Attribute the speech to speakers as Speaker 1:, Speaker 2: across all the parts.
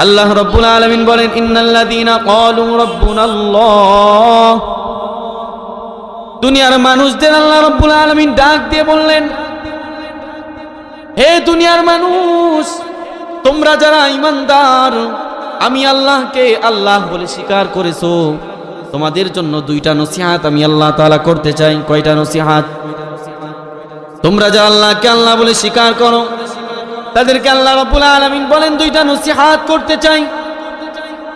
Speaker 1: আল্লাহ রাব্বুল আলামিন বলেন ইন্নাল্লাযীনা ক্বালু রাব্বুনাল্লাহ। দুনিয়ার মানুষদের আল্লাহ রাব্বুল আলামিন ডাক দিয়ে বললেন, হে দুনিয়ার মানুষ, তোমরা যারা ঈমানদার, আমি আল্লাহকে আল্লাহ বলে স্বীকার করেছো, তোমাদের জন্য দুইটা নসিহত আমি আল্লাহ তাআলা করতে চাই। কয়টা নসিহত? তোমরা যারা আল্লাহকে আল্লাহ বলে স্বীকার করো, তাদেরকে আল্লাহ রাব্বুল আলামিন বলেন দুইটা নসিহত করতে চাই,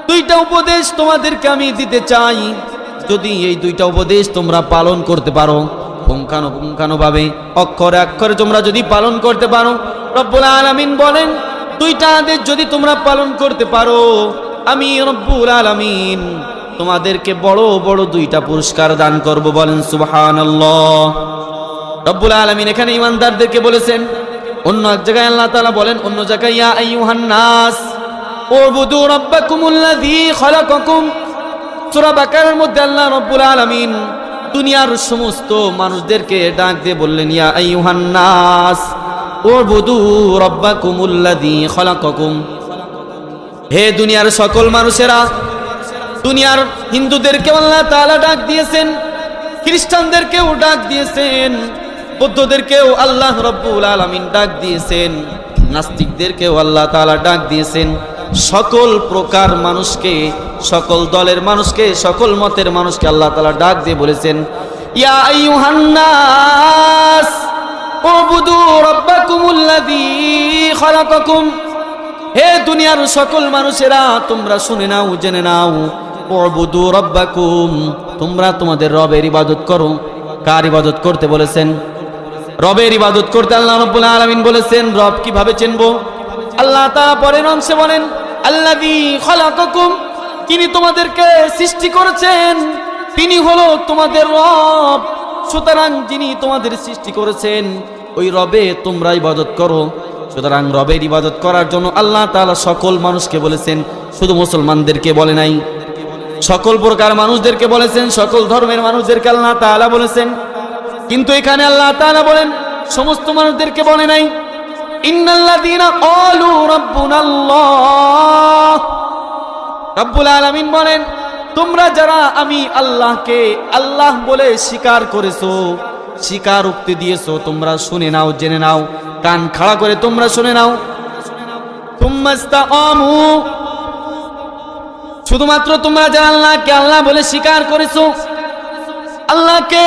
Speaker 1: দুইটা উপদেশ তোমাদেরকে আমি দিতে চাই। যদি এই দুইটা উপদেশ তোমরা পালন করতে পারো, পুঙ্খানুপুঙ্খানুভাবে অক্ষরে অক্ষরে তোমরা যদি পালন করতে পারো, রব্বুল আলামিন বলেন দুইটা আদেশ যদি তোমরা পালন করতে পারো, আমি রব্বুল আলামিন তোমাদেরকে বড় বড় দুইটা পুরস্কার দান করব। বলেন সুবহানাল্লাহ। রব্বুল আলামিন এখানে ঈমানদারদেরকে বলেছেন। অন্য এক জায়গায় আল্লাহ তাআলা বলেন, অন্য জায়গায় ইয়া আইয়ুহান নাস উবুদু রাব্বাকুমুল্লাযী খালাকাকুম। সূরা বাকারার মধ্যে আল্লাহ রাব্বুল আলামিন দুনিয়ার সমস্ত মানুষদেরকে ডাক দিয়ে বললেন, ইয়া আইয়ুহান নাস উবুদু রাব্বাকুমুল্লাযী খালাকাকুম। হে দুনিয়ার সকল মানুষেরা, দুনিয়ার হিন্দুদেরকে আল্লাহ তাআলা ডাক দিয়েছেন, খ্রিস্টানদেরকেও ডাক দিয়েছেন, বৌদ্ধদেরকেও আল্লাহ রাব্বুল আলামিন ডাক দিয়েছেন, নাস্তিকদেরকেও আল্লাহ তাআলা ডাক দিয়েছেন। সকল প্রকার মানুষকে, সকল দলের মানুষকে, সকল মতের মানুষকে আল্লাহ তাআলা ডাক দিয়ে বলেছেন, ইয়া আইয়ুহান নাস উবুদু রাব্বাকুমুল্লাযী খালাকাকুম। হে দুনিয়ার সকল মানুষেরা, তোমরা শুনে নাও, জেনে নাও, উবুদু রাব্বাকুম, তোমরা তোমাদের রবের ইবাদত করো। কার ইবাদত করতে বলেছেন? রবের ইবাদত করতে আল্লাহ রাব্বুল আলামিন বলেছেন। রব কিভাবে চিনবো? আল্লাহ তাআলা পরের অংশে বলেন, আল্লাযী খালাকাকুম, তিনি তোমাদেরকে সৃষ্টি করেছেন, তিনি হলো তোমাদের রব। সুতরাং যিনি তোমাদের সৃষ্টি করেছেন, ওই রবে তোমরা ইবাদত করো। সুতরাং রবের ইবাদত করার জন্য আল্লাহ তাআলা সকল মানুষকে বলেছেন, শুধু মুসলমানদেরকে বলে নাই, সকল প্রকার মানুষদেরকে বলেছেন, সকল ধর্মের মানুষদেরকে আল্লাহ তাআলা বলেছেন। কিন্তু এখানে আল্লাহ তাআলা বলেন সমস্ত মানুষদেরকে বলে নাই। ইন্নাল্লাযীনা ক্বালু রাব্বুনাল্লাহ, রব্বুল আলামিন বলেন তোমরা যারা আমি আল্লাহকে আল্লাহ বলে স্বীকার করেছো, স্বীকার উক্তি দিয়েছো, তোমরা শুনে নাও, জেনে নাও, কান খাড়া করে তোমরা শুনে নাও। তুম্মাস্তাকামু, শুধুমাত্র তোমরা যারা আল্লাহকে আল্লাহ বলে স্বীকার করেছো, আল্লাহকে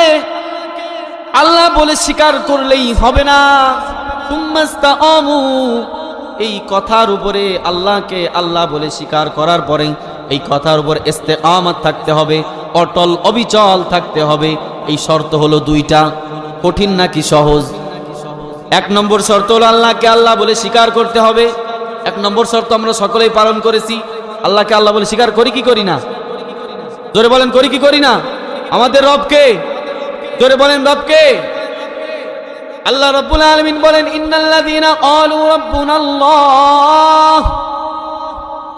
Speaker 1: আল্লাহ বলে স্বীকার করলেই হবে না। তুম্মাস্তাকামু, এই কথার উপরে, আল্লাহকে আল্লাহ বলে স্বীকার করার পরে এই কথার উপর ইস্তেকামত থাকতে হবে, অটল অবিচল থাকতে হবে। এই শর্ত হলো দুইটা। কঠিন নাকি সহজ? এক নম্বর শর্ত হলো আল্লাহকে আল্লাহ বলে স্বীকার করতে হবে। এক নম্বর শর্ত আমরা সকলেই পালন করেছি। আল্লাহকে আল্লাহ বলে স্বীকার করি কি করি না? জোরে বলেন, করি কি করি না? আমাদের রবকে, জোরে বলেন রবকে। আল্লাহ রাব্বুল আলামিন বলেন ইন্নাল্লাযীনা ক্বালু রাব্বুনাল্লাহ,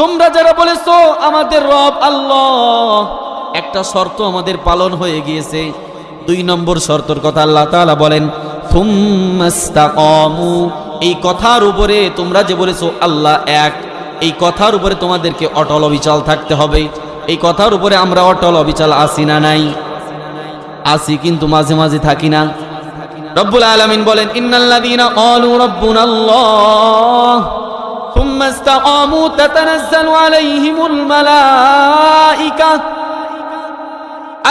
Speaker 1: তোমরা যারা বলেছো আমাদের রব আল্লাহ, একটা শর্ত আমাদের পালন হয়ে গিয়েছে। দুই নম্বর শর্তের কথা আল্লাহ তাআলা বলেন সুম্মাস্তাকামু, এই কথার উপরে তোমরা যে বলেছো আল্লাহ এক, এই কথার উপরে তোমাদেরকে অটল অবিচল থাকতে হবে। এই কথার উপরে আমরা অটল অবিচল আসি না? নাই, আসি, কিন্তু মাঝে মাঝে থাকি না। রব্বুল আলামিন বলেন ইন্নাল্লাযীনা ক্বালু রাব্বুনাল্লাহ সুম্মাস্তাকামু তাতানাজ্জালু আলাইহিমুল মালায়েকা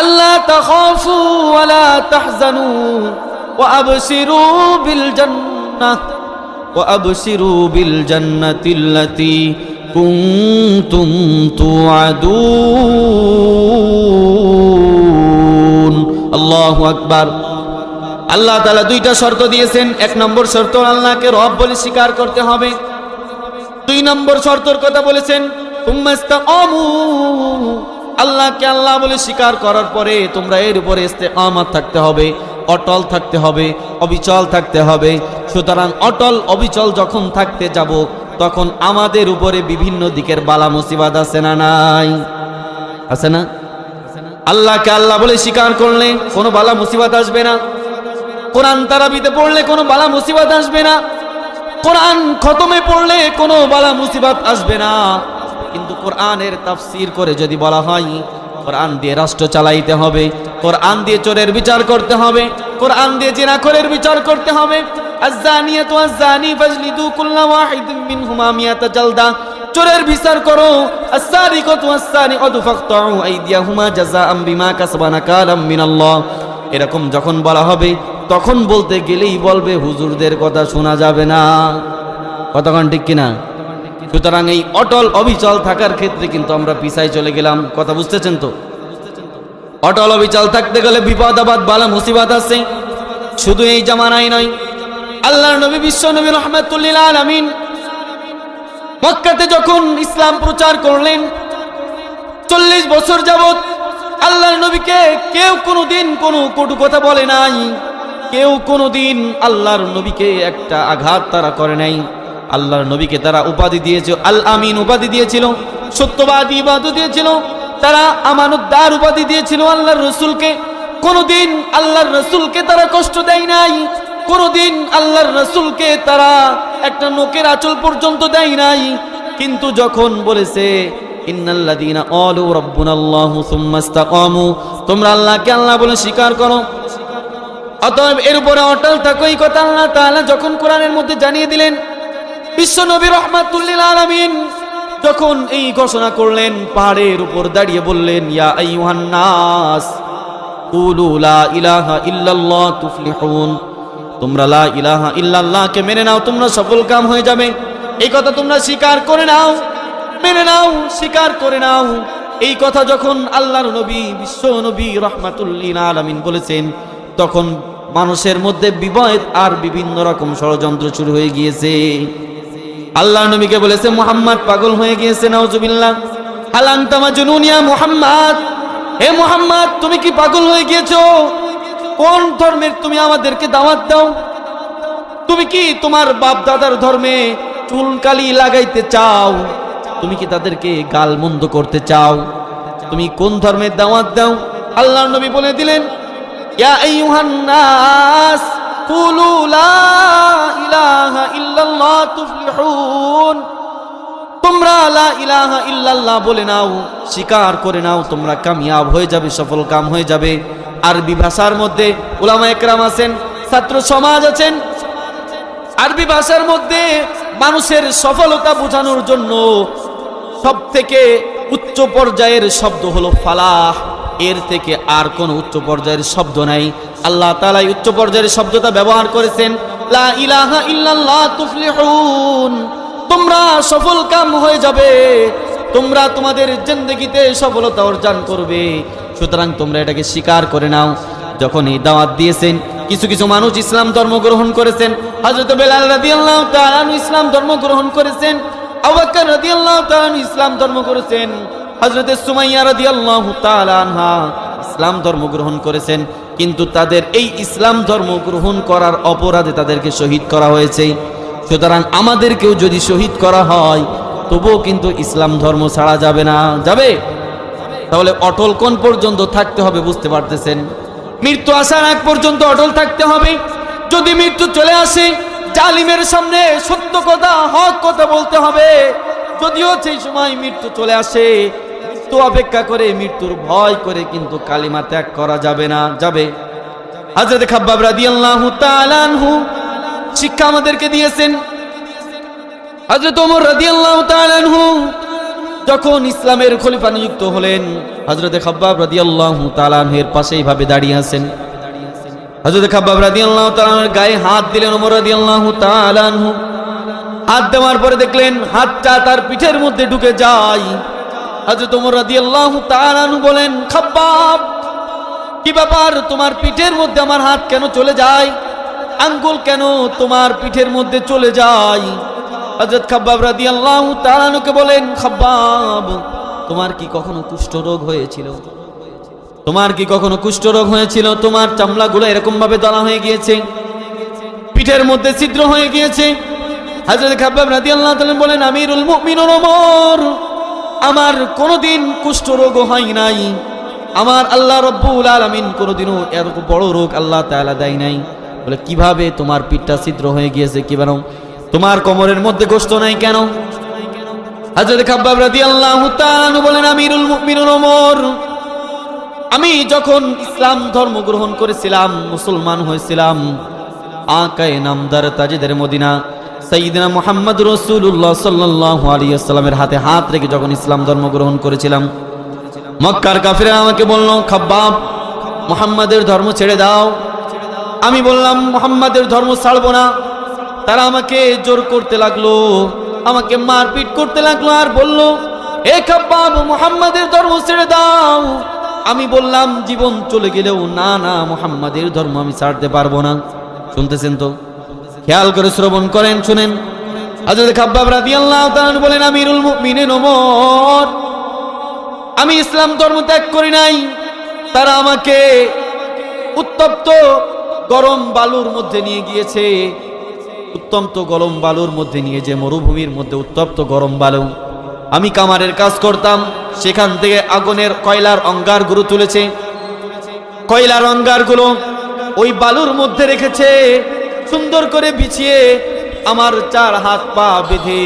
Speaker 1: আল্লা তাখাফু ওয়া লা তাহজানু ওয়া আবশিরু বিল জান্নাতিল্লাতী কুনতুম তুআদুন। আল্লাহু আকবার। আল্লাহ তাআলা দুইটা শর্ত দিয়েছেন। এক নম্বর শর্ত আল্লাহকে রব বলে স্বীকার করতে হবে। দুই নম্বর শর্তের কথা বলেছেন তুম্মাস্তাকামু, আল্লাহকে আল্লাহ বলে স্বীকার করার পরে তোমরা এর উপরে ইস্তেকামত থাকতে হবে, অটল থাকতে হবে, অবিচল থাকতে হবে। সুতরাং অটল অবিচল যখন থাকতে যাব, তখন আমাদের উপরে বিভিন্ন দিকের বালা মুসিবত আছে না? নাই, আছে না? আল্লাহকে আল্লাহ বলে স্বীকার করলে কোনো বালা মুসিবত আসবে না। কোরআন তারাবিতে পড়লে কোনো বালা মুসিবত আসবে না। কোরআন খতমে পড়লে কোনো বালা মুসিবত আসবে না, কিন্তু কোরআনের তাফসীর করে যদি বলা হয় কোরআন দিয়ে রাষ্ট্র চালাইতে হবে, কোরআন দিয়ে চোরের বিচার করতে হবে, কোরআন দিয়ে জিনাখোরের বিচার করতে হবে, আয-যানিয়াতু ওয়াজ-যানি ফাজলিদু কুল্লা ওয়াহিদিন মিনহুমা মিয়াতা জালদা, চোরের বিচার করো, আস-সারিকাতু ওয়াস-সারিকাতু ফাকতাউ আইদিয়াহুমা জাযাআম বিমা কাসাবা নাকালাম মিনাল্লাহ। এরকম যখন বলা হবে তখন বলতে গেলেই বলবে হুজুরদের কথা শোনা যাবে না। কতক্ষণ ঠিক কিনা? সুতরাং এই অটল অবিচল থাকার ক্ষেত্রে কিন্তু আমরা পিছায় চলে গেলাম। কথা বুঝতেছেন তো? অটল অবিচল থাকতে গেলে বিপদ আপদ বালা মুসিবত আছে। শুধু এই জামানায় নয়, আল্লাহর নবী বিশ্ব নবী রাহমাতুল লিল আলামিন মক্কাতে যখন ইসলাম প্রচার করলেন 40 বছর যাবত আল্লাহর নবীকে কেউ কোনোদিন কোনো কটু কথা বলে নাই, কেউ কোনোদিন আল্লাহর নবীকে একটা আঘাত তারা করে নাই। আল্লাহর নবীকে তারা উপাধি দিয়েছিল আল আমিন উপাধি দিয়েছিল, সত্যবাদী উপাধি দিয়েছিল, তারা আমানতদার উপাধি দিয়েছিল। আল্লাহর রাসূলকে কোনোদিন আল্লাহর রাসূলকে তারা কষ্ট দেয় নাই, কোনোদিন আল্লাহর রাসূলকে তারা একটা নোকের আঁচল পর্যন্ত দেয় নাই। কিন্তু যখন বলেছে ইন্নাল্লাযীনা ক্বালু রাব্বুনাল্লাহু সুম্মা ইসতাকামু, তোমরা আল্লাহকে আল্লাহ বলে স্বীকার করো, অতএব এর উপরে অটল থাকো, এই কথা আল্লাহ তাআলা যখন কোরআনের মধ্যে জানিয়ে দিলেন, বিশ্ব নবী রাহমাতুল লিল আলামিন যখন এই ঘোষণা করলেন, পাহাড়ের উপর দাঁড়িয়ে বললেন, ইয়া আইয়ুহান নাস কুলু লা ইলাহা ইল্লাল্লাহ তুফলিহুন, তোমরা লা ইলাহা ইল্লাল্লাহকে মেনে নাও, তোমরা সফল কাম হয়ে যাবে। এই কথা তোমরা স্বীকার করে নাও, মেনে নাও, স্বীকার করে নাও। এই কথা যখন আল্লাহর নবী বিশ্ব নবী রাহমাতুল লিল আলামিন বলেছেন, তখন মানুষের মধ্যে বিভেদ আর বিভিন্ন রকম ষড়যন্ত্র শুরু হয়ে গিয়েছে। আল্লাহ নবীকে বলেছে মুহাম্মদ পাগল হয়ে গিয়েছে, নাউজুবিল্লাহ। হাল আনতা মাজনুন ইয়া মুহাম্মদ, হে মুহাম্মদ তুমি কি পাগল হয়ে গিয়েছো? কোন ধর্মের তুমি আমাদেরকে দাওয়াত দাও? তুমি কি তোমার বাপ দাদার ধর্মে চুলকালি লাগাইতে চাও? তুমি কি তাদেরকে গালমন্দ করতে চাও? তুমি কোন ধর্মের দাওয়াত দাও? আল্লাহর নবী বলে দিলেন, ইয়া আইয়ুহান নাস কুলু লা ইলাহা ইল্লাল্লাহ তুফলিহুন, তোমরা লা ইলাহা ইল্লাল্লাহ বলে নাও, স্বীকার করে নাও, তোমরা কামিয়াব হয়ে যাবে, সফল কাম হয়ে যাবে। আরবি ভাষার মধ্যে উলামা একরাম আছেন, ছাত্র সমাজ আছেন, আরবি ভাষার মধ্যে মানুষের সফলতা বোঝানোর জন্য সবথেকে উচ্চ পর্যায়ের শব্দ হলো ফালাহ। এর থেকে আর কোন উচ্চ পর্যায়ের শব্দ নাই। আল্লাহ তাআলা এই উচ্চ পর্যায়ের শব্দটা ব্যবহার করেছেন, লা ইলাহা ইল্লাল্লাহ তুফলিহুন, তোমরা সফল কাম হয়ে যাবে, তোমরা তোমাদের জিন্দেগিতে সফলতা অর্জন করবে। সুতরাং তোমরা এটাকে স্বীকার করে নাও। যখন এই দাওয়াত দিয়েছেন, কিছু কিছু মানুষ ইসলাম ধর্ম গ্রহণ করেছেন। হযরত বেলাল রাদিয়াল্লাহু তাআলা ইসলাম ধর্ম গ্রহণ করেছেন, আবু বকর রাদিয়াল্লাহু তাআলা ইসলাম ধর্ম করেছেন, হযরত সুমাইয়া রাদিয়াল্লাহু তাআলা আনহা ইসলাম ধর্ম গ্রহণ করেছেন। কিন্তু তাদের এই ইসলাম ধর্ম গ্রহণ করার অপরাধে তাদেরকে শহীদ করা হয়েছে। সুতরাং আমাদেরকেও যদি শহীদ করা হয় তবুও কিন্তু ইসলাম ধর্ম ছাড়া যাবে না। যাবে? তাহলে অটল কোন পর্যন্ত থাকতে হবে বুঝতে পারতেছেন? মৃত্যু আসার আগ পর্যন্ত অটল থাকতে হবে। যদি মৃত্যু চলে আসে, জালিমের সামনে সত্য কথা, হক কথা বলতে হবে। যদিও সেই সময় মৃত্যু চলে আসে, মৃত্যু অপেক্ষা করে, মৃত্যুর ভয় করে কিন্তু কালিমা ত্যাগ করা যাবে না। যাবে? হযরত খাব্বাব রাদিয়াল্লাহু তাআলা আনহু শিক্ষা আমাদেরকে দিয়েছেন। হযরত ওমর রাদিয়াল্লাহু তাআলা আনহু যখন ইসলামের খলিফা নিযুক্ত হলেন, হযরত খাব্বাব রাদিয়াল্লাহু তাআলা আনহুর পাশে এইভাবে দাঁড়িয়ে আছেন। হযরত খাব্বাব রাদিয়াল্লাহু তাআলা আনহুর গায়ে হাত দিলেন ওমর রাদিয়াল্লাহু তাআলা আনহু। হাত দেওয়ার পরে দেখলেন হাতটা তার পিঠের মধ্যে ঢুকে যায়। হযরত ওমর রাদিয়াল্লাহু তাআলা আনহু বলেন, খাব্বাব কি ব্যাপার, তোমার পিঠের মধ্যে আমার হাত কেন চলে যায়? আঙ্গুল কেন তোমার পিঠের মধ্যে চলে যায়? হযরত খাব্বাব রাদিয়াল্লাহু তাআলা আনহুকে বলেন, খাব্বাব তোমার কি কখনো কুষ্ঠ রোগ হয়েছিল? তোমার কি কখনো কুষ্ঠ রোগ হয়েছিল? তোমার চামড়াগুলো এরকম ভাবে দলা হয়ে গিয়েছে, পিঠের মধ্যে ছিদ্র হয়ে গিয়েছে। হযরত খাব্বাব রাদিয়াল্লাহু তাআলা বলেন, আমিরুল মুমিনিন ওমর, আমার কোনোদিন কুষ্ঠ রোগ হয় নাই, আমার আল্লাহ রাব্বুল আলামিন কোনোদিনও এরকম বড় রোগ আল্লাহ তাআলা দেয় নাই। বলে কিভাবে তোমার পিঠটা ছিদ্র হয়ে গিয়েছে? কিভাবে? তোমার কোমরের মধ্যে গোশত নাই কেন? হযরত খাব্বাব রাদিয়াল্লাহু তাআলা আনহু বলেন, আমিরুল মুমিনিন ওমর, আমি যখন ইসলাম ধর্ম গ্রহণ করেছিলাম, মুসলমান হয়েছিলাম, আকায়ে নামদার তাজেদের মদিনা সাইয়্যিদিনা মুহাম্মদ রাসূলুল্লাহ সাল্লাল্লাহু আলাইহি ওয়াসাল্লামের হাতে হাত রেখে যখন ইসলাম ধর্ম গ্রহণ করেছিলাম, মক্কার কাফিররা আমাকে বলল, খাব্বাব, মুহাম্মাদের ধর্ম ছেড়ে দাও। আমি বললাম, মুহাম্মাদের ধর্ম ছাড়বো না। তারা আমাকে জোর করতে লাগলো, আমাকে মারপিট করতে লাগলো, আর বলল, এ খাব্বাব, মুহাম্মাদের ধর্ম ছেড়ে দাও। আমি বললাম, জীবন চলে গেলেও না, না, মুহাম্মাদের ধর্ম আমি ছাড়তে পারবো না। শুনতেছেন তো? খেয়াল করে শ্রবণ করেন, শুনেন। হযরত খাব্বাব রাদিয়াল্লাহু তাআলা বলেন, আমিরুল মুমিনিন ওমর, আমি ইসলাম ধর্ম ত্যাগ করি নাই। তারা আমাকে উত্তপ্ত গরম বালুর মধ্যে নিয়ে গিয়েছে, উত্তপ্ত গরম বালুর মধ্যে নিয়ে, যে মরুভূমির মধ্যে উত্তপ্ত গরম বালু। আমি কামারের কাজ করতাম, সেখান থেকে আগুনের কয়লার অঙ্গারগুলো তুলেছে, কয়লার অঙ্গারগুলো ওই বালুর মধ্যে রেখেছে, সুন্দর করে বিছিয়ে আমার 4 হাত পা বেঁধে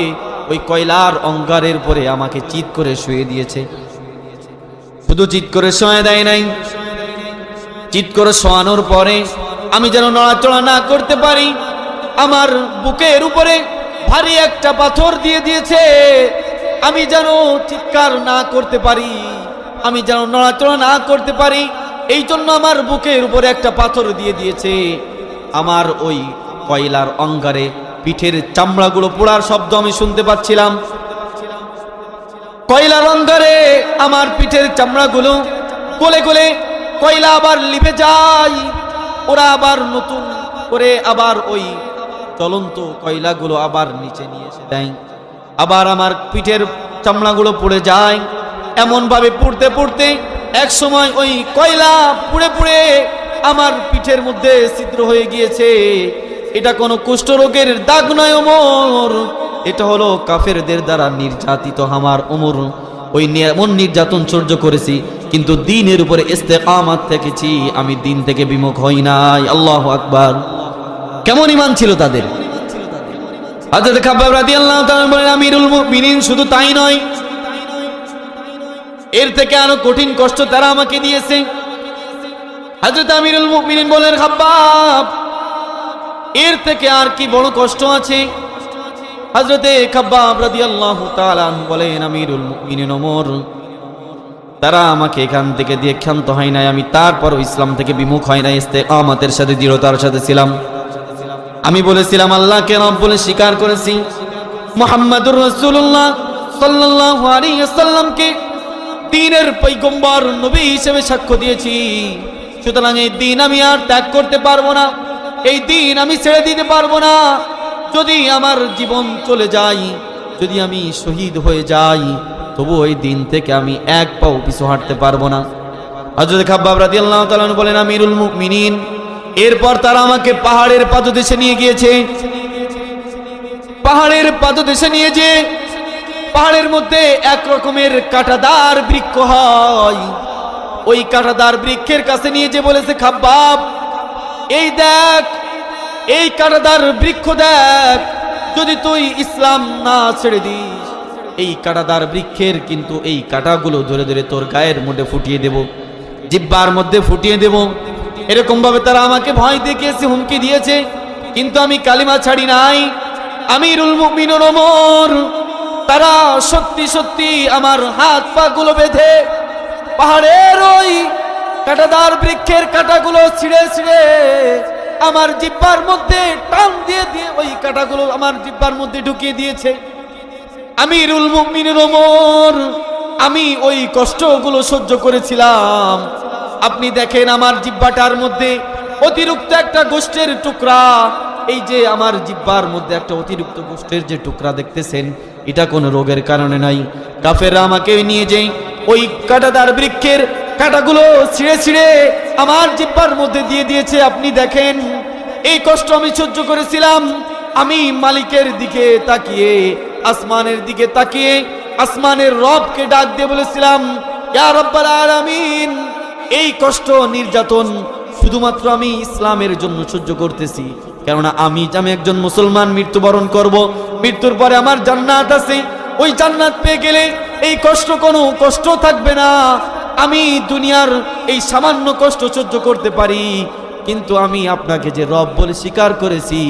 Speaker 1: ওই কয়লার অঙ্গারের পরে আমাকে চিৎ করে শুয়ে দিয়েছে। শুধু চিৎ করে শোয়া দেয় নাই, চিৎ করে শোয়ানোর পরে আমি যেন নড়াচড়া না করতে পারি, আমার বুকের উপরে ভারী একটা পাথর দিয়ে দিয়েছে। আমি যেন চিৎকার না করতে পারি, আমি যেন নড়াচড়া না করতে পারি, এই জন্য আমার বুকের উপরে একটা পাথর দিয়ে দিয়েছে। আমার ওই কয়লার অঙ্গারে পিঠের চামড়াগুলো পোড়ার শব্দ আমি শুনতে পাচ্ছিলাম। কয়লার অঙ্গারে আমার পিঠের চামড়াগুলো গলে গলে কয়লা আবার লিভে যায়, ওরা আবার নতুন করে আবার ওই জ্বলন্ত কয়লাগুলো আবার নিচে নিয়ে এসে দেয়, আবার আমার পিঠের চামড়াগুলো পুড়ে যায়। এমন ভাবে পুড়তে পুড়তে এক সময় ওই কয়লা পুড়ে পুড়ে আমার পিঠের মধ্যে ছিদ্র হয়ে গিয়েছে। এটা কোনো কুষ্ঠরোগের দাগ নয় ওমর, এটা হলো কাফেরদের দ্বারা নির্যাতিত আমার ওমর। ওই এমন নির্যাতন সহ্য করেছি, কিন্তু দ্বীনের উপরে ইস্তেকামাত থেকেছি, আমি দ্বীন থেকে বিমুখ হই নাই। আল্লাহু আকবার! কেমন ঈমান ছিল তাদের! হযরত খাব্বাব রাদিয়াল্লাহু তাআলা বলেন, আমিরুল মুমিনিন শুধু তাই নয়, এর থেকে আরো কঠিন কষ্ট তারা আমাকে দিয়েছে। হযরত আমিরুল মুমিনিন বলেন, খাব্বাব, এর থেকে আর কি বড় কষ্ট আছে? হযরতে খাব্বাব রাদিয়াল্লাহু তাআলা বলেন, আমিরুল মুমিনিন ওমর, তারা আমাকে এখান থেকে দিয়ে ক্ষান্ত হয় নাই, আমি তারপরও ইসলাম থেকে বিমুখ হয় নাই, ইস্তেকামাতের সাথে দৃঢ়তার সাথে ছিলাম। আমি বলেছিলাম, আল্লাহকে রব বলে স্বীকার করেছি, মুহাম্মাদুর রাসূলুল্লাহ সাল্লাল্লাহু আলাইহি ওয়াসাল্লামকে দ্বীনের পয়গম্বর নবী হিসেবে সাক্ষ্য দিয়েছি। সুতরাং এই দ্বীন আমি আর ত্যাগ করতে পারবো না, এই দ্বীন আমি ছেড়ে দিতে পারবো না। যদি আমার জীবন চলে যায়, যদি আমি শহীদ হয়ে যাই, তবু ওই দিন থেকে আমি এক পাও পিছু হাঁটতে পারবো না। হযরত খাব্বাব রাদিয়াল্লাহু তাআলা বলেন, আমিরুল মুমিনিন, এরপর তারা আমাকে পাহাড়ের পাদদেশে নিয়ে গিয়েছে। পাহাড়ের পাদদেশে নিয়ে যে পাহাড়ের মধ্যে এক রকমের কাঁটাদার বৃক্ষ হয়, ওই কাঁটাদার বৃক্ষের কাছে নিয়ে যে বলেছে, খাব্বাব, এই দেখ, এই কাঁটাদার বৃক্ষ দেখ, যদি তুই ইসলাম না ছেড়ে দিস, এই কাঁটাদার বৃক্ষের কিন্তু এই কাঁটাগুলো ধরে ধরে তোর গায়ের মধ্যে ফুটিয়ে দেব, জিহ্বার মধ্যে ফুটিয়ে দেব। এরকম ভাবে তারা আমাকে ভয় দেখিয়েছে, হুমকি দিয়েছে, কিন্তু আমি কালিমা ছাড়ি নাই। আমিরুল মুমিনিন ওমর, তারা সত্যি সত্যি আমার হাত পা গুলো বেঁধে পাহাড়ের ওই কাঁটাদার বৃক্ষের কাঁটাগুলো ছিঁড়ে ছিঁড়ে আমার জিহ্বার মধ্যে টান দিয়ে দিয়ে ওই কাঁটাগুলো আমার জিহ্বার মধ্যে ঢুকিয়ে দিয়েছে। আমিরুল মুমিনিন ওমর, আমি ওই কষ্টগুলো সহ্য করেছিলাম। আপনি দেখেন, আমার জিহ্বাটার মধ্যে অতিরিক্ত একটা গোশতের টুকরা, এই যে আমার জিহ্বার মধ্যে একটা অতিরিক্ত গোশতের যে টুকরা দেখতেছেন, এটা কোনো রোগের কারণে নাই। কাফেররা আমাকে নিয়ে যে ওই কাঁটাদার বৃক্ষের কাঁটাগুলো ছিঁড়ে ছিঁড়ে আমার জিহ্বার মধ্যে দিয়ে দিয়েছে। আপনি দেখেন, এই কষ্ট আমি সহ্য করেছিলাম। আমি মালিকের দিকে তাকিয়ে, আসমানের দিকে তাকিয়ে আসমানের রবকে ডাক দিয়ে বলেছিলাম, ইয়া রাব্বাল আলামিন, এই কষ্ট নির্যাতন শুধুমাত্র আমি ইসলামের জন্য সহ্য করতেছি, কেননা আমি একজন মুসলমান, মৃত্যুবরণ করব, মৃত্যুর পরে আমার জান্নাত আছে। ওই জান্নাত পেয়ে গেলে এই কোনো কষ্ট থাকবে না। আমি দুনিয়ার এই সামান্য কষ্ট সহ্য করতে পারি, কিন্তু আমি আপনাকে যে রব বলে স্বীকার করেছি,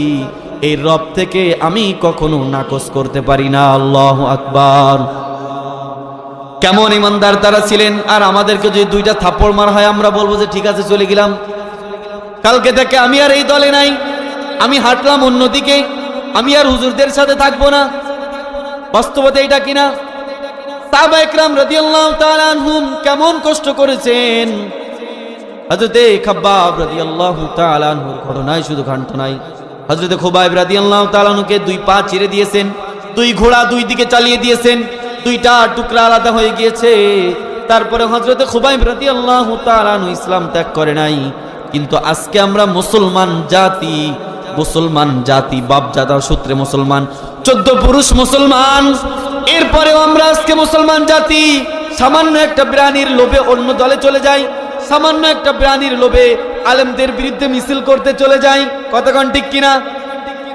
Speaker 1: এই রব থেকে আমি কখনো নাকচ করতে পারি না। আল্লাহু আকবার। কেমন ইমানদার তারা ছিলেন। আর আমাদেরকে যদি দুইটা থাপ্পড় মারা হয়, আমরা বলবো যে ঠিক আছে চলে গেলাম, কালকে থেকে আমি আর এই দলে নাই, আমি হাঁটলাম অন্যদিকে, আমি আর হুজুরদের সাথে থাকবো না। বাস্তবতা এটা কিনা? সাহাবা ইকরাম রাদিয়াল্লাহু তাআলা আনহুম কেমন কষ্ট করেছেন। হযরতে খাব্বাব রাদিয়াল্লাহু তাআলা আনহুর ঘটনায় শুধু ঘান্ত নাই, হযরতে খুবাইব রাদিয়াল্লাহু তাআলা আনহুকে দুই পা চিরে দিয়েছেন, দুই ঘোড়া দুই দিকে চালিয়ে দিয়েছেন, দুইটা টুকরা আলাদা হয়ে গিয়েছে। তারপরে হযরতে খুবাইব রাদিয়াল্লাহু তাআলা আনহু ইসলাম ত্যাগ করে নাই। কিন্তু আজকে আমরা মুসলমান জাতি, বাপদাদার সূত্রে মুসলমান, 14 পুরুষ মুসলমান, এরপরেও আমরা আজকে মুসলমান জাতি সামান্য একটা বিরানির লোভে অন্য দলে চলে যাই, সামান্য একটা বিরানির লোভে আলেমদের বিরুদ্ধে মিছিল করতে চলে যাই। কতক্ষণ ঠিক কিনা?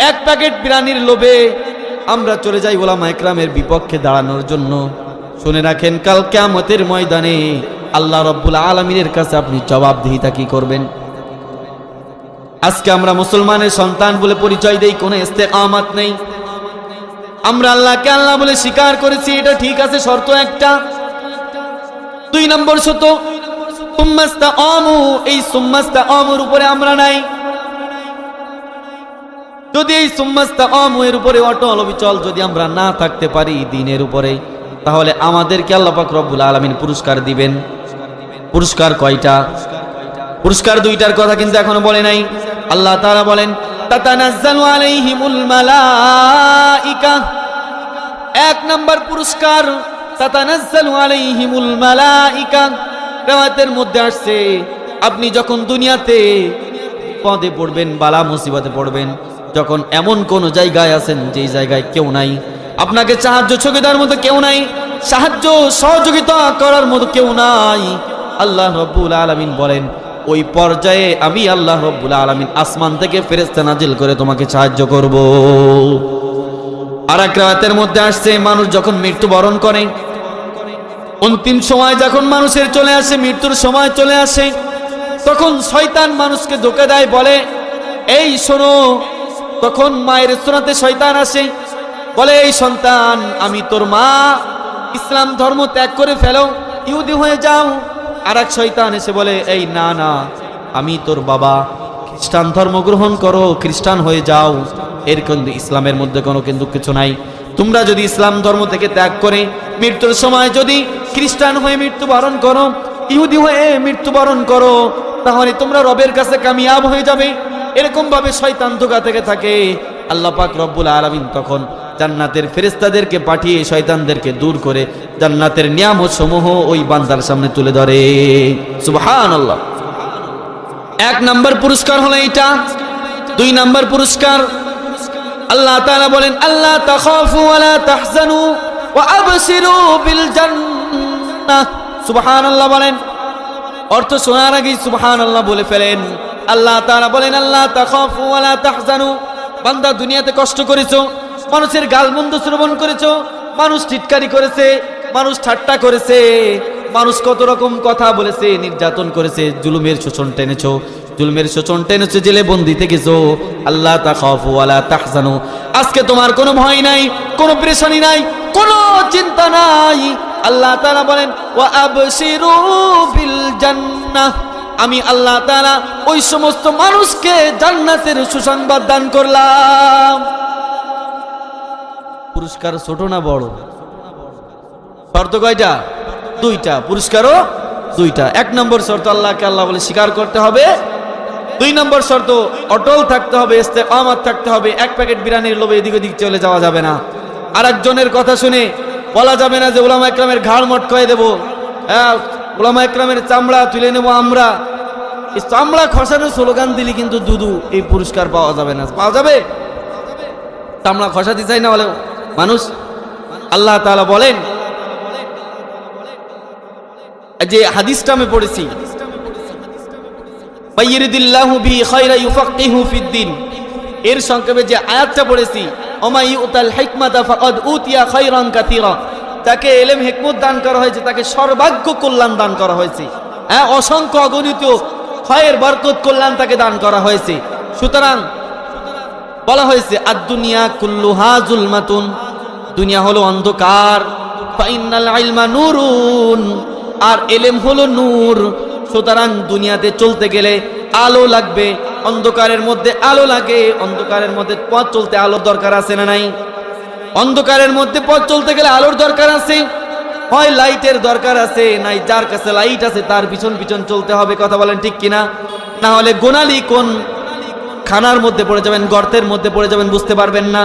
Speaker 1: এক প্যাকেট বিরানির লোভে আমরা চলে যাই উলামা ইকরামের বিপক্ষে দাঁড়ানোর জন্য। শুনে রাখেন, কাল কিয়ামতের ময়দানে আল্লাহ রাব্বুল আলামিনের কাছে আপনি জবাবদিহিতা কি করবেন? আজকে আমরা মুসলমানের সন্তান বলে পরিচয় দেই, কোনো ইস্তেকামাত নেই। আমরা আল্লাহকে আল্লাহ বলে স্বীকার করেছি, এটা ঠিক আছে, শর্ত একটা। 2 নম্বর শর্ত সুম্মাস্তাকামু, এই সুম্মাস্তাকামুর উপরে আমরা নাই। যদি এই সুম্মাস্তাকামু এর উপরে অটল অবিচল যদি আমরা না থাকতে পারি দ্বীনের উপরে, তাহলে আমাদেরকে আল্লাহ পাক রব্বুল আলামিন পুরস্কার দিবেন। পুরস্কার কয়টা? পুরস্কার 2টার কথা কিন্তু এখনো বলে নাই। আল্লাহ তাআলা বলেন, তাতানাজ্জালু আলাইহিমুল মালাইকা। 1 নম্বর পুরস্কার, তাতানাজ্জালু আলাইহিমুল মালাইকা। রাওয়াতের মধ্যে আসছে, আপনি যখন দুনিয়াতে বিপদে পড়বেন, বালা মুসিবতে পড়বেন, যখন এমন কোন জায়গায় আছেন যেই জায়গায় কেউ নাই, আপনাকে সাহায্য সহযোগিতার মতো কেউ নাই, সাহায্য সহযোগিতা করার মতো কেউ নাই, আল্লাহ রাব্বুল আলামিন বলেন ওই পর্যায়ে আমি আল্লাহ রাব্বুল আলামিন আসমান থেকে ফেরেশতা নাজিল করে তোমাকে সাহায্য করব। আর এক রাতের মধ্যে আসছে, মানুষ যখন মৃত্যুবরণ করে, অন্তিম সময় যখন মানুষের চলে আসে, মৃত্যুর সময় চলে আসে, তখন শয়তান মানুষকে ধোঁকা দেয়, বলে এই শোনো। তখন মায়ের স্তনাতে শয়তান আসে, বলে এই সন্তান, আমি তোর মা, ইসলাম ধর্ম ত্যাগ করে ফেলো, ইহুদি হয়ে যাও। আর এক শয়তান এসে বলে এই না না, আমি তোর বাবা, খ্রিস্টান ধর্ম গ্রহণ করো, খ্রিস্টান হয়ে যাও। এর কিন্তু ইসলামের মধ্যে কোনো কিন্তু কিছু নাই। তোমরা যদি ইসলাম ধর্ম থেকে ত্যাগ করে মৃত্যুর সময় যদি খ্রিস্টান হয়ে মৃত্যুবরণ করো, ইহুদি হয়ে মৃত্যুবরণ করো, তাহলে তোমরা রবের কাছে কামিয়াব হয়ে যাবে। এরকম ভাবে শয়তান ধোঁকা থেকে থাকে। আল্লাহ পাক রব্বুল আলামিন তখন জান্নাতের ফেরেশতাদেরকে পাঠিয়ে শয়তানদেরকে দূর করে জান্নাতের নিয়ামত সমূহ ওই বান্দার সামনে তুলে ধরে। সুবহানাল্লাহ। 1 নম্বর পুরস্কার হলো এটা। 2 নম্বর পুরস্কার, আল্লাহ তাআলা বলেন আল্লাহ তাখাফু ওয়া লা তাহজানু ওয়া আবশিরু বিল জান্নাহ। সুবহানাল্লাহ বলেন। অর্থ শোনার আগেই সুবহানাল্লাহ বলে ফেলেন। আল্লাহ তাআলা বলেন আল্লাহ তাখাফু ওয়া লা তাহজানু। বান্দা, দুনিয়াতে কষ্ট করেছো, মানুষের গালমন্দ শ্রবণ করেছো, মানুষ টিটকারি করেছে, মানুষ ঠাট্টা করেছে, মানুষ কত রকম কথা বলেছে, নির্যাতন করেছে, জুলুমের শোষণ টেনেছো, জেলে বন্দি থেকেছো। আল্লাহ তাখাফু ওয়া লা তাহজানু। আজকে তোমার কোনো ভয় নাই, কোনো পেরেশানি নাই, কোনো চিন্তা নাই। আল্লাহ তাআলা বলেন ওয়া আবশিরু বিল জান্নাহ। আমি আল্লাহ তাআলা ওই সমস্ত মানুষকে জান্নাতের সুসংবাদ দান করলাম। পুরস্কার ছোট না বড়? শর্ত কয়টা? 2টা। পুরস্কারও 2টা। 1 নম্বর শর্ত আল্লাহকে আল্লাহ বলে স্বীকার করতে হবে। 2 নম্বর শর্ত অটল থাকতে হবে, ইস্তেকামাত থাকতে হবে। 1 প্যাকেট বিরিয়ানির লোভে এদিক ওদিক চলে যাওয়া যাবে না। আরেকজনের কথা শুনে বলা যাবে না যে উলামা ইকরামের ঘাড় মটকায় দেব, হ্যাঁ উলামা ইকরামের চামড়া তুলে নেব আমরা। এই চামড়া খসানোর স্লোগান দিলি কিন্তু দুদু এই পুরস্কার পাওয়া যাবে না। পাওয়া যাবে? চামড়া খসাতে চাই না বলে মানুষ। আল্লাহ তাআলা বলেন, যে হাদিসটা আমি পড়েছি, এর সংক্ষেপে যে আয়াতটা পড়েছি, ওমা ইউতাল হিকমাতা ফাকাদ উতিয়া খায়রান কাসীরা, তাকে ইলম হিকমত দান করা হয়েছে, তাকে সর্বাগ্য কল্যাণ দান করা হয়েছে, হ্যাঁ, অসংখ্য অগণিত খয়ের বরকত কল্যাণ তাকে দান করা হয়েছে। সুতরাং বলা হয়েছে আদ-দুনিয়া কুল্লুহা যুলমাতুন, দুনিয়া হলো অন্ধকার, ফাইন্নাল ইলমা নূরুন, আর ইলম হলো নূর। সুতরাং দুনিয়াতে চলতে গেলে আলো লাগবে, অন্ধকারের মধ্যে আলো লাগে, অন্ধকারের মধ্যে পথ চলতে আলোর দরকার আছে না নাই? অন্ধকারের মধ্যে পথ চলতে গেলে আলোর দরকার আছে, হয় লাইটের দরকার আছে, নাই যার কাছে লাইট আছে তার পিছন পিছন চলতে হবে, কথা বলেন ঠিক কিনা? না হলে গোনালি কোন খানার মধ্যে পড়ে যাবেন, গর্তের মধ্যে পড়ে যাবেন, বুঝতে পারবেন না।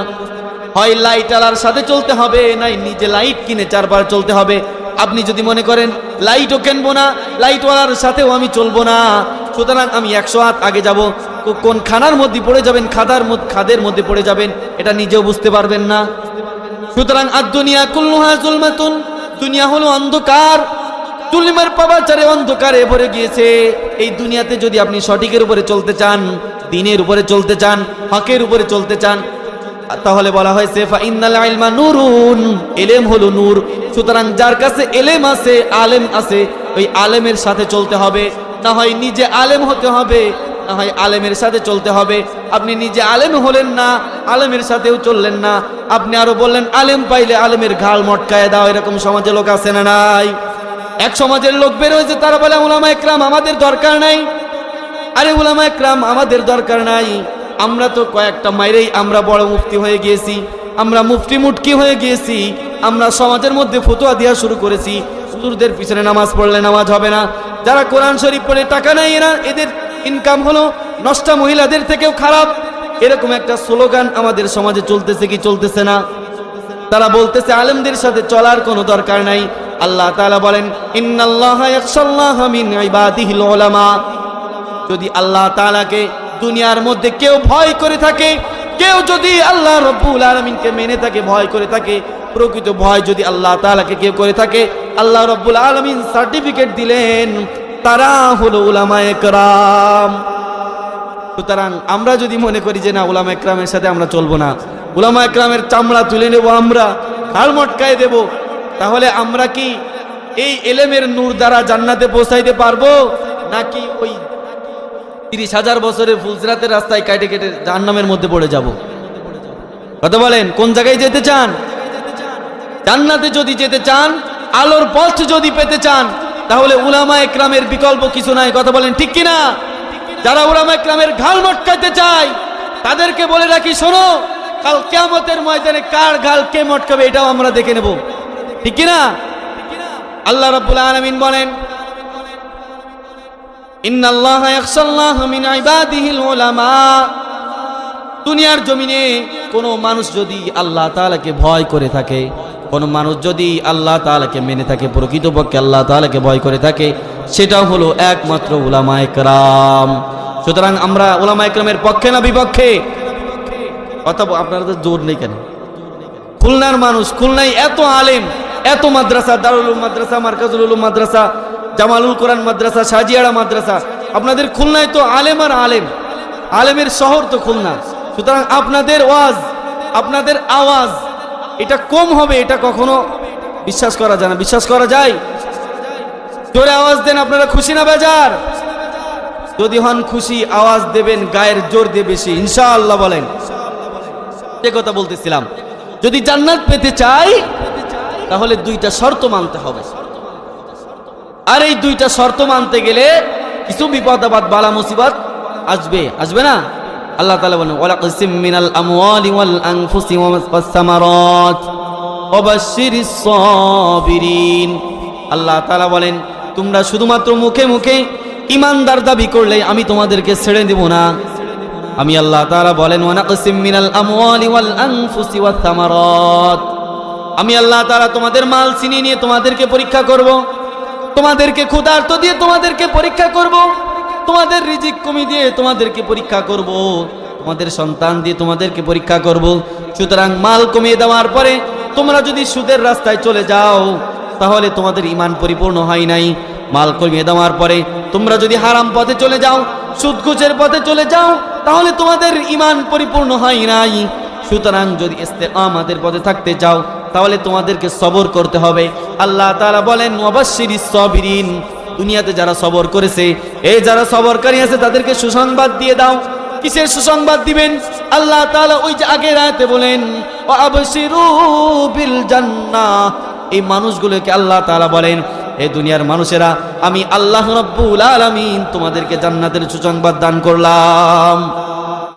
Speaker 1: হয় লাইট আলার সাথে চলতে হবে, নাই নিজে লাইট কিনে চারবার চলতে হবে। আপনি যদি মনে করেন লাইটও কিনবো না, লাইটওয়ালার সাথেও আমি চলবো না, সুতরাং আমি 100 হাত আগে যাব, কোন খানার মধ্যে পড়ে যাবেন, খাদের মধ্যে পড়ে যাবেন, এটা নিজেও বুঝতে পারবেন না। সুতরাং আদ-দুনিয়া কুল্লুহা যুলমাতুন, দুনিয়া হলো অন্ধকার, তুলিমার পাবাচারে অন্ধকারে ভরে গিয়েছে। এই দুনিয়াতে যদি আপনি সঠিকের উপরে চলতে চান, দ্বীনের উপরে চলতে চান, হকের উপরে চলতে চান, তাহলে বলা হয়েছে ফাইন্নাল ইলমা নূরুন, ইলম হলো নূর। সুতরাং যার কাছে ইলম আছে, আলেম আছে, ওই আলেমের সাথে চলতে হবে, না হয় নিজে আলেম হতে হবে, না হয় আলেমের সাথে চলতে হবে। আপনি নিজে আলেম হলেন না, আলেমের সাথেও চললেন না, আপনি আরো বললেন আলেম পাইলে আলেমের ঘাল মটকায় দাও, এরকম সমাজে লোক আছে না নাই? এক সমাজের লোক বের হয়েছে, তারা বলে উলামা ইকরাম আমাদের দরকার নাই। আরে উলামা ইকরাম আমাদের দরকার নাই, আমরা তো কয়েকটা মাইরেই আমরা বড় মুফতি হয়ে গিয়েছি, আমরা মুফতি মুটকি হয়ে গিয়েছি, আমরা সমাজের মধ্যে ফতোয়া দেওয়া শুরু করেছি, হুজুরদের পিছনে নামাজ পড়লে নামাজ হবে না, যারা কোরআন শরীফ পড়ে টাকা নেয় এরা, এদের ইনকাম হলো নষ্টা মহিলাদের থেকেও খারাপ, এরকম একটা স্লোগান আমাদের সমাজে চলতেছে কি চলতেছে না? তারা বলতেছে আলেমদের সাথে চলার কোনো দরকার নাই। আল্লাহ তাআলা বলেন ইন্নাল্লাহা ইয়াখশাল্লাহা মিন ইবাদিহিল উলামা, যদি আল্লাহ তাআলাকে দুনিয়ার মধ্যে কেউ ভয় করে থাকে, কেউ যদি আল্লাহ রাব্বুল আলামিনকে মেনে থাকে, ভয় করে থাকে, প্রকৃত ভয় যদি আল্লাহ তাআলাকে কেউ করে থাকে, আল্লাহ রাব্বুল আলামিন সার্টিফিকেট দিলেন তারা হলো উলামায়ে কেরাম। সুতরাং আমরা যদি মনে করি যে না উলামায়ে কেরামের সাথে আমরা চলবো না, উলামায়ে কেরামের চামড়া তুলে নেব, আমরা ঘাড় মটকায় দেব, তাহলে আমরা কি এই ইলমের নূর দ্বারা জান্নাতে পৌঁছাইতে পারবো, নাকি ওই 30,000 বছরের ফুলসিরাতের রাস্তায় কাটে কেটে জাহান্নামের মধ্যে পড়ে যাব? কথা বলেন, কোন জায়গায় যেতে চান? জান্নাতে যদি যেতে চান, আলোর পথ যদি পেতে চান, তাহলে উলামায়ে কেরামের বিকল্প কিছু নাই, কথা বলেন ঠিক কিনা? যারা উলামায়ে কেরামের ঘাল মটকাইতে চায় তাদেরকে বলে রাখি, শোনো, কাল কিয়ামতের ময়দানে কার ঘাল কে মটকাবে এটাও আমরা দেখে নেব, ঠিক কিনা? আল্লাহ রাব্বুল আলামিন বলেন ইন্নাল্লাহা ইয়াখশাল্লাহা মিন ইবাদিহিল উলামা, দুনিয়ার জমিনে কোনো মানুষ যদি আল্লাহ তাআলাকে ভয় করে থাকে, কোনো মানুষ যদি আল্লাহ তাআলাকে মেনে থাকে, প্রকৃতপক্ষে আল্লাহ তাআলাকে ভয় করে থাকে, সেটা হলো একমাত্র উলামায়ে কেরাম। সুতরাং আমরা উলামায়ে কেরামের পক্ষে না বিপক্ষে? কথা আপনারা তো জোর নেই কেন? খুলনার মানুষ, খুলনায় এত আলেম, এত মাদ্রাসা, দারুল উলুম মাদ্রাসা, মারকাজুল উলুম মাদ্রাসা, জামালুল কোরআন মাদ্রাসা, শাহজিয়াড়া মাদ্রাসা, আপনাদের খুলনায় তো আলেম আর আলেম, আলেমের শহর তো খুলনা। সুতরাং আপনাদের ওয়াজ, আপনাদের আওয়াজ এটা কম হবে, এটা কখনো বিশ্বাস করা যায় না। বিশ্বাস করা যায়? জোরে আওয়াজ দেন, আপনারা খুশি না বেজার? যদি হন খুশি, আওয়াজ দেবেন গায়ের জোর দিয়ে বেশি, ইনশাআল্লাহ বলেন। যে কথা বলতেছিলাম, যদি জান্নাত পেতে চাই তাহলে 2টা শর্ত মানতে হবে, আর এই 2টা শর্ত মানতে গেলে কিছু বিপদ আপদ বালা মুসিবত আসবে, আসবে না? আল্লাহ তাআলা বলেন ওয়ালাকিসিম মিনাল আমওয়ালি ওয়াল আনফুসি ওয়াস সামারাত ওয়াবাশশিরিস সাবিরিন। আল্লাহ তাআলা বলেন তোমরা শুধুমাত্র মুখে মুখে ঈমানদার দাবি করলে আমি তোমাদেরকে ছেড়ে দেব না। আমি আল্লাহ তাআলা বলেন ওয়ানাকিসিম মিনাল আমওয়ালি ওয়াল আনফুসি ওয়াস সামারাত, আমি আল্লাহ তাআলা তোমাদের মাল ছিনিয়ে নিয়ে তোমাদেরকে পরীক্ষা করব, তোমাদেরকে ক্ষুধার্ত দিয়ে তোমাদেরকে পরীক্ষা করব, তোমাদের রিজিক কমি দিয়ে তোমাদেরকে পরীক্ষা করব, তোমাদের সন্তান দিয়ে তোমাদেরকে পরীক্ষা করব। সুতরাং মাল কমিয়ে দেওয়ার পরে তোমরা যদি সুদের রাস্তায় চলে যাও তাহলে তোমাদের ঈমান পরিপূর্ণ হয় নাই। মাল কমিয়ে দেওয়ার পরে তোমরা যদি হারাম পথে চলে যাও, সুদ ঘুষের পথে চলে যাও, তাহলে তোমাদের ঈমান পরিপূর্ণ হয় নাই। সুতরাং যদি ইস্তেকামাতের পথে থাকতে চাও তাহলে তোমাদেরকে সবর করতে হবে। আল্লাহ তাআলা বলেন ওয়াবাশশিরিস সাবিরিন, দুনিয়াতে যারা সবর করেছে, এই যারা সবরকারী আছে তাদেরকে সুসংবাদ দিয়ে দাও। কিসের সুসংবাদ দিবেন? আল্লাহ তাআলা ওই যে আগের আয়াতে বলেন ওয়াবশিরু বিল জান্নাহ, এই মানুষগুলোকে আল্লাহ তাআলা বলেন এই দুনিয়ার মানুষেরা আমি আল্লাহ রাব্বুল আলামিন তোমাদেরকে জান্নাতের সুসংবাদ দান করলাম।